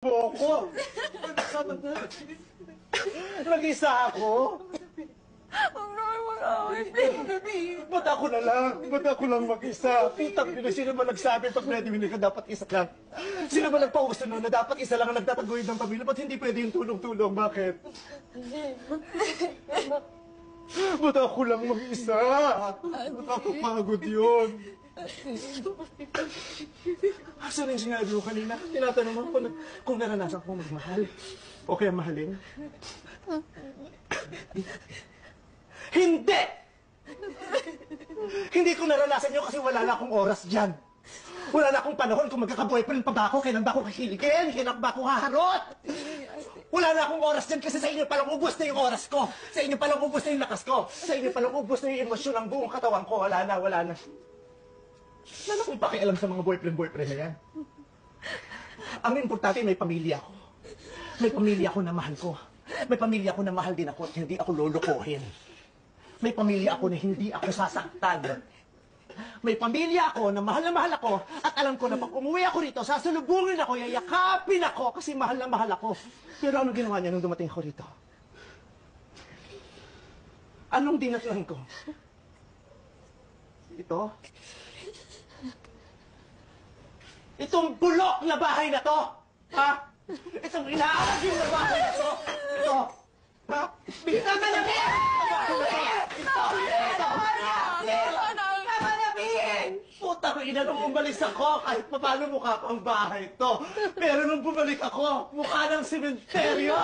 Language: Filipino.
Ako? Nag-isa ako? Huwag naman mag-away, baby. Ba't ako na lang? Ba't ako lang mag-isa? Putang ina, sino ba nagsabi pag breadwinner ka dapat isa lang? Sino ba nagpauso nun na dapat isa lang ang nagtataguyod ng pamilya? Ba't hindi pwede yung tulong-tulong? Bakit? Ba't ako lang mag-isa? Ba't ako pagod yun? Asan yung sinabi mo kanina? Tinatanong mo kung naranasan ko magmahal. O kaya mahalin? Hindi! Hindi ko naranasan yun kasi wala na akong oras dyan. Wala na akong panahon kung magkaka-boyfriend pa ba ako, kailan ba ako kikiligin, kailan ba ako haharot. Wala na akong oras dyan kasi sa inyo palang ubos na yung oras ko. Sa inyo palang ubos na yung lakas ko. Sa inyo palang ubos na yung emosyon ng buong katawan ko. Wala na, wala na. Wala na akong pakialam sa mga boyfriend na yan. Ang importante, may pamilya ako. May pamilya ako na mahal ko. May pamilya ako na mahal din ako at hindi ako lolokohin. May pamilya ako na hindi ako sasaktan. May pamilya ako na mahal ako at alam ko na pag umuwi ako rito, sasalubungin ako, yayakapin ako kasi mahal na mahal ako. Pero anong ginawa niya nung dumating ako rito? Anong dinatnan ko? Ito? Itong bulok na bahay na to! Ha? Itong inaagim na bahay na to! Ito! Ha? Bigyan ka na, Bea! Puta ko, ina nung umalis ako, kahit pa paano mukha pang bahay to. Pero nung bumalik ako, mukha ng sementeryo.